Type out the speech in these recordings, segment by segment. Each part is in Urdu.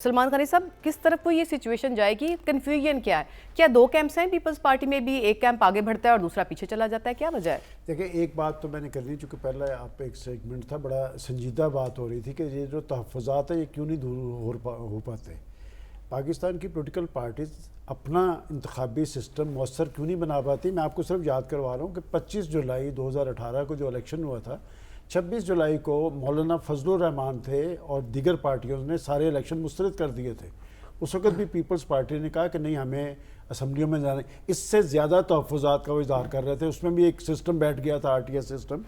سلمان غنی صاحب کس طرف کو یہ سچویشن جائے گی؟ کنفیوژن کیا ہے؟ کیا دو کیمپس ہیں پیپلز پارٹی میں بھی؟ ایک کیمپ آگے بڑھتا ہے اور دوسرا پیچھے چلا جاتا ہے، کیا وجہ ہے؟ دیکھیں ایک بات تو میں نے کرنی، چونکہ پہلے آپ پہ ایک سیگمنٹ تھا، بڑا سنجیدہ بات ہو رہی تھی کہ یہ جو تحفظات ہیں یہ کیوں نہیں دور ہو پاتے۔ پاکستان کی پولیٹیکل پارٹیز اپنا انتخابی سسٹم مؤثر کیوں نہیں بنا پاتی؟ میں آپ کو صرف یاد کروا رہا ہوں کہ 25 جولائی 2018 کو جو الیکشن ہوا تھا، 26 جولائی کو مولانا فضل الرحمان تھے اور دیگر پارٹیوں نے سارے الیکشن مسترد کر دیے تھے۔ اس وقت بھی پیپلز پارٹی نے کہا کہ نہیں، ہمیں اسمبلیوں میں جانے، اس سے زیادہ تحفظات کا وہ اظہار کر رہے تھے۔ اس میں بھی ایک سسٹم بیٹھ گیا تھا، RTS سسٹم۔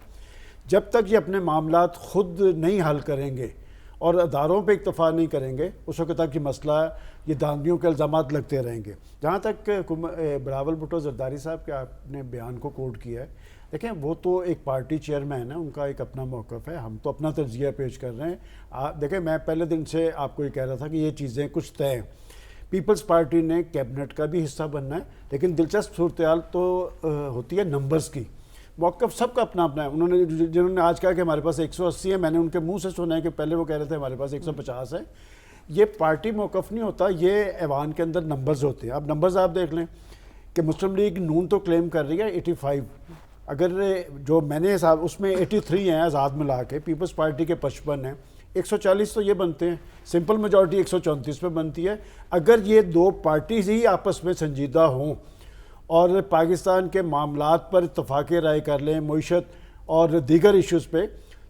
جب تک یہ اپنے معاملات خود نہیں حل کریں گے اور اداروں پہ اکتفا نہیں کریں گے، اس وقت تک یہ مسئلہ، یہ دھاندلیوں کے الزامات لگتے رہیں گے۔ جہاں تک بلاول بھٹو زرداری صاحب کے آپ نے بیان کو کوٹ کیا ہے، دیکھیں وہ تو ایک پارٹی چیئرمین ہے، ان کا ایک اپنا موقف ہے، ہم تو اپنا تجزیہ پیش کر رہے ہیں۔ دیکھیں میں پہلے دن سے آپ کو یہ کہہ رہا تھا کہ یہ چیزیں کچھ طے ہیں۔ پیپلز پارٹی نے کیبنٹ کا بھی حصہ بننا ہے، لیکن دلچسپ صورتحال تو ہوتی ہے نمبرز کی۔ موقف سب کا اپنا اپنا ہے۔ جنہوں نے آج کہا کہ ہمارے پاس 180 ہے، میں نے ان کے منہ سے سنا ہے کہ پہلے وہ کہہ رہے تھے ہمارے پاس 150 ہے۔ یہ پارٹی موقف نہیں ہوتا، یہ ایوان کے اندر نمبرز ہوتے ہیں۔ اب نمبرز آپ دیکھ لیں کہ مسلم لیگ نون تو کلیم کر رہی ہے 85، اگر جو میں نے حساب اس میں 83 ہیں آزاد ملا کے، پیپلز پارٹی کے 55 ہیں، 140 تو یہ بنتے ہیں، سمپل میجورٹی 134 پہ بنتی ہے۔ اگر یہ دو پارٹیز ہی آپس میں سنجیدہ ہوں اور پاکستان کے معاملات پر اتفاق رائے کر لیں، معیشت اور دیگر ایشوز پہ،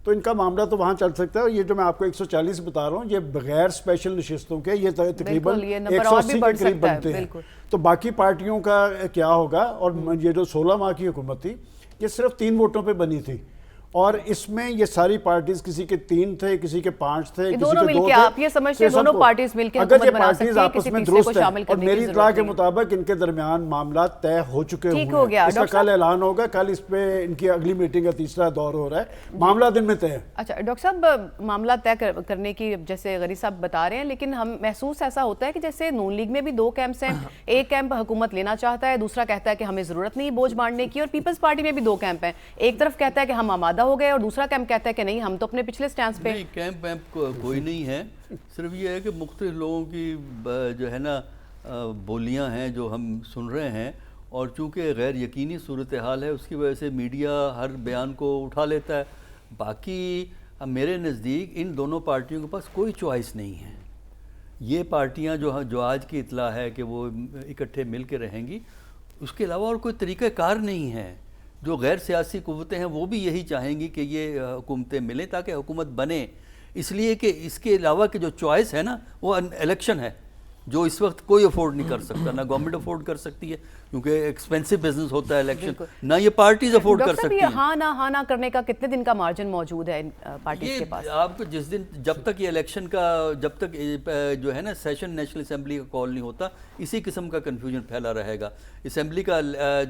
تو ان کا معاملہ تو وہاں چل سکتا ہے۔ اور یہ جو میں آپ کو 140 بتا رہا ہوں، یہ بغیر اسپیشل نشستوں کے یہ تقریباً 180 کے قریب بنتے ہیں۔ تو باقی پارٹیوں کا کیا ہوگا؟ اور یہ جو 16 ماہ کی حکومت تھی، یہ صرف 3 ووٹوں پہ بنی تھی، اور اس میں یہ ساری پارٹیز کسی کے 3 تھے، کسی کے 5 تھے، کسی کے 2 تھے۔ آپ یہ سمجھتے ہیں دونوں پارٹیز مل کے اگر یہ پارٹیز آپس میں درست ہیں، اور میری اطلاع کے مطابق ان کے درمیان معاملات طے ہو چکے ہوئے ہیں، اس کا کل اعلان ہوگا، کل اس پہ ان کی اگلی میٹنگ کا تیسرا دور ہو رہا ہے، معاملہ دن میں طے ہے۔ اچھا ڈاکٹر صاحب، معاملہ طے کرنے کی جیسے غنی صاحب بتا رہے ہیں، لیکن ہم محسوس ایسا ہوتا ہے کہ جیسے نون لیگ میں بھی 2 کیمپس ہیں، ایک کیمپ حکومت لینا چاہتا ہے، دوسرا کہتا ہے کہ ہمیں ضرورت نہیں بوجھ بانٹنے کی، اور پیپلز پارٹی میں بھی 2 کیمپ ہیں، ایک طرف کہتا ہے کہ ہم آمادہ ہو گئے اور دوسرا کیمپ کہتا ہے کہ نہیں، ہم تو اپنے پچھلے سٹینس پہ۔ نہیں، کیمپ ویمپ کوئی نہیں ہے، صرف یہ ہے کہ مختلف لوگوں کی جو ہے نا بولیاں ہیں جو ہم سن رہے ہیں، اور چونکہ غیر یقینی صورتحال ہے اس کی وجہ سے میڈیا ہر بیان کو اٹھا لیتا ہے۔ باقی میرے نزدیک ان دونوں پارٹیوں کے پاس کوئی چوائس نہیں ہے۔ یہ پارٹیاں جو آج کی اطلاع ہے کہ وہ اکٹھے مل کے رہیں گی، اس کے علاوہ اور کوئی طریقہ کار نہیں ہے۔ جو غیر سیاسی قوتیں ہیں وہ بھی یہی چاہیں گی کہ یہ حکومتیں ملیں تاکہ حکومت بنے، اس لیے کہ اس کے علاوہ کہ جو چوائس ہے نا وہ الیکشن ہے، جو اس وقت کوئی افورڈ نہیں کر سکتا، نہ گورنمنٹ افورڈ کر سکتی ہے کیونکہ ایکسپینسو بزنس ہوتا ہے الیکشن، نہ یہ پارٹیز افورڈ کر سکتی ہیں۔ ہاں نہ کرنے کا کتنے دن کا مارجن موجود ہے پارٹیز کے پاس؟ آپ کو جس دن، جب تک یہ الیکشن کا، جب تک جو ہے نا سیشن نیشنل اسمبلی کا کال نہیں ہوتا، اسی قسم کا کنفیوژن پھیلا رہے گا۔ اسمبلی کا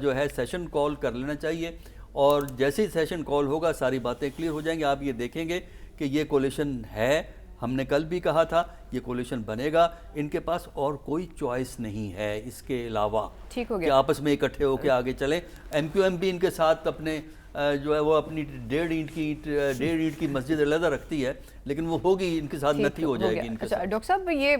جو ہے سیشن کال کر لینا چاہیے، اور جیسے ہی سیشن کال ہوگا ساری باتیں کلیئر ہو جائیں گی۔ آپ یہ دیکھیں گے کہ یہ کولیشن ہے، ہم نے کل بھی کہا تھا یہ کولیشن بنے گا، ان کے پاس اور کوئی چوائس نہیں ہے اس کے علاوہ کہ آپس میں اکٹھے ہو کے آگے چلیں۔ MQM بھی ان کے ساتھ اپنے جو ہے وہ اپنی 1.5 اینٹ کی مسجد علیحدہ رکھتی ہے، لیکن وہ ہوگی ان کے ساتھ نتھی ہو جائے گی ان کے ساتھ۔ ڈاکٹر صاحب، یہ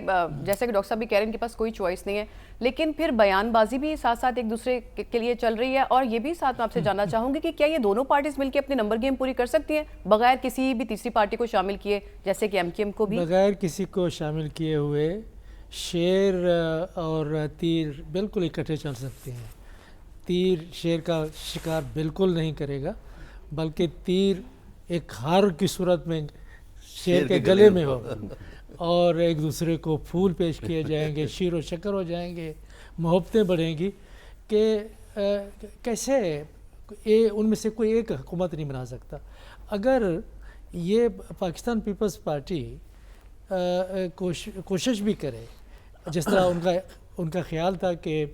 جیسے کہ ڈاکٹر صاحب بھی کہہ رہے ہیں ان کے پاس کوئی چوائس نہیں ہے، لیکن پھر بیان بازی بھی ساتھ ساتھ ایک دوسرے کے لیے چل رہی ہے، اور یہ بھی ساتھ میں آپ سے جاننا چاہوں گی کہ کیا یہ دونوں پارٹیز مل کے اپنی نمبر گیم پوری کر سکتی ہیں بغیر کسی بھی تیسری پارٹی کو شامل کیے، جیسے کہ MQM کو بھی؟ بغیر کسی کو شامل کیے ہوئے شیر اور تیر بالکل اکٹھے چل سکتے ہیں۔ تیر شیر کا شکار بالکل نہیں کرے گا، بلکہ تیر ایک ہار کی صورت میں شیر کے گلے میں ہوگا، اور ایک دوسرے کو پھول پیش کیے جائیں گے، شیر و شکر ہو جائیں گے، محبتیں بڑھیں گی کہ کیسے ان میں سے کوئی ایک حکومت نہیں بنا سکتا۔ اگر یہ پاکستان پیپلز پارٹی کوشش بھی کرے، جس طرح ان کا خیال تھا کہ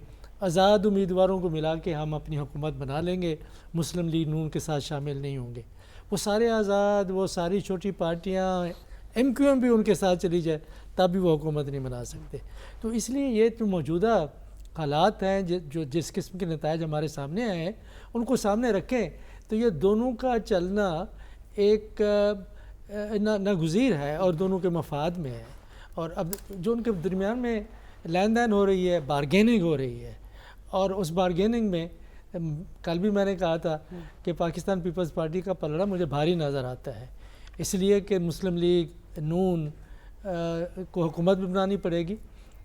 آزاد امیدواروں کو ملا کے ہم اپنی حکومت بنا لیں گے، مسلم لیگ نون کے ساتھ شامل نہیں ہوں گے، وہ سارے آزاد، وہ ساری چھوٹی پارٹیاں، MQM بھی ان کے ساتھ چلی جائے، تب بھی وہ حکومت نہیں بنا سکتے۔ تو اس لیے یہ جو موجودہ حالات ہیں، جو جس قسم کے نتائج ہمارے سامنے آئے ہیں، ان کو سامنے رکھیں تو یہ دونوں کا چلنا ایک ناگزیر ہے اور دونوں کے مفاد میں ہے۔ اور اب جو ان کے درمیان میں لین دین ہو رہی ہے، بارگیننگ ہو رہی ہے، اور اس بارگیننگ میں کل بھی میں نے کہا تھا کہ پاکستان پیپلز پارٹی کا پلڑا مجھے بھاری نظر آتا ہے، اس لیے کہ مسلم لیگ، نون کو حکومت بھی بنانی پڑے گی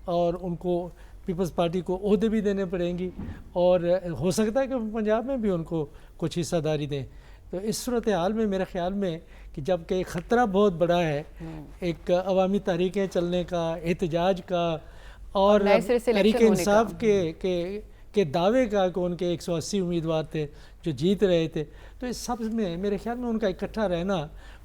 اور ان کو پیپلز پارٹی کو عہدے بھی دینے پڑیں گی، اور ہو سکتا ہے کہ پنجاب میں بھی ان کو کچھ حصہ داری دیں۔ تو اس صورتحال میں میرے خیال میں کہ جب کہ ایک خطرہ بہت بڑا ہے ایک عوامی تحریکیں چلنے کا، احتجاج کا، اور نئے سرے سے تحریک الیکشن ہونے انصاف کا۔ کے دعوے کا کہ ان کے 180 امیدوار تھے جو جیت رہے تھے، تو اس سب میں میرے خیال میں ان کا اکٹھا رہنا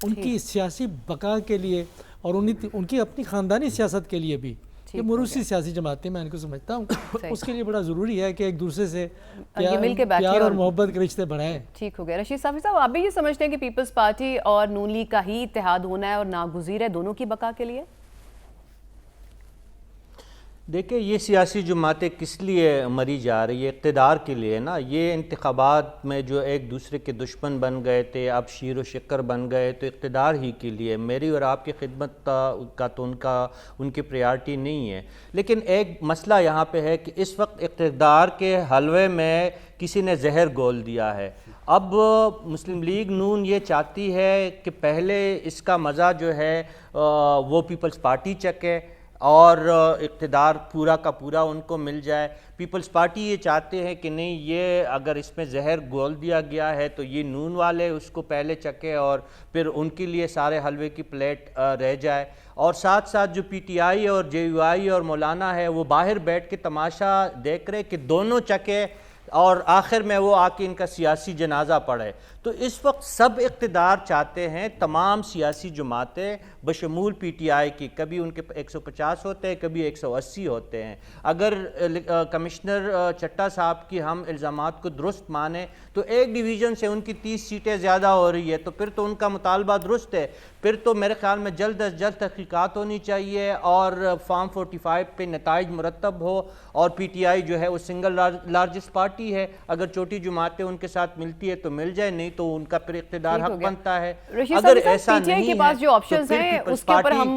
ان کی سیاسی بقا کے لیے اور ان کی اپنی خاندانی سیاست کے لیے بھی، یہ موروثی سیاسی جماعتیں میں ان کو سمجھتا ہوں، اس کے لیے بڑا ضروری ہے کہ ایک دوسرے سے پیار اور محبت کے رشتے بڑھائیں۔ ٹھیک ہو گیا۔ رشید صافی صاحب، آپ بھی یہ سمجھتے ہیں کہ پیپلز پارٹی اور نون لیگ کا ہی اتحاد ہونا ہے اور ناگزیر ہے دونوں کی بقا کے لیے؟ دیکھیں، یہ سیاسی جماعتیں کس لیے مری جا رہی ہے؟ اقتدار کے لیے نا۔ یہ انتخابات میں جو ایک دوسرے کے دشمن بن گئے تھے، اب شیر و شکر بن گئے، تو اقتدار ہی کے لیے۔ میری اور آپ کی خدمت کا تو ان کی پریارٹی نہیں ہے، لیکن ایک مسئلہ یہاں پہ ہے کہ اس وقت اقتدار کے حلوے میں کسی نے زہر گھول دیا ہے۔ اب مسلم لیگ نون یہ چاہتی ہے کہ پہلے اس کا مزہ جو ہے وہ پیپلز پارٹی چکے اور اقتدار پورا کا پورا ان کو مل جائے۔ پیپلز پارٹی یہ چاہتے ہیں کہ نہیں، یہ اگر اس میں زہر گھول دیا گیا ہے تو یہ نون والے اس کو پہلے چکے اور پھر ان کے لیے سارے حلوے کی پلیٹ رہ جائے، اور ساتھ ساتھ جو پی ٹی آئی اور جے یو آئی اور مولانا ہے وہ باہر بیٹھ کے تماشا دیکھ رہے کہ دونوں چکے اور آخر میں وہ آ کے ان کا سیاسی جنازہ پڑھے۔ تو اس وقت سب اقتدار چاہتے ہیں، تمام سیاسی جماعتیں بشمول پی ٹی آئی کی، کبھی ان کے 150 ہوتے ہیں، کبھی 180 ہوتے ہیں۔ اگر کمشنر چٹا صاحب کی ہم الزامات کو درست مانیں تو ایک ڈویژن سے ان کی 30 سیٹیں زیادہ ہو رہی ہے، تو پھر تو ان کا مطالبہ درست ہے۔ پھر تو میرے خیال میں جلد از جلد تحقیقات ہونی چاہیے اور فارم 45 پہ نتائج مرتب ہو، اور پی ٹی آئی جو ہے وہ سنگل لارجسٹ پارٹی ہے، اگر چھوٹی جماعتیں ان کے ساتھ ملتی ہے تو مل جائے، نہیں تو ان کا پھر اقتدار حق بنتا ہے۔ اگر ایسا نہیں ہے کے پاس جو آپشنز ہیں اس کے اوپر ہم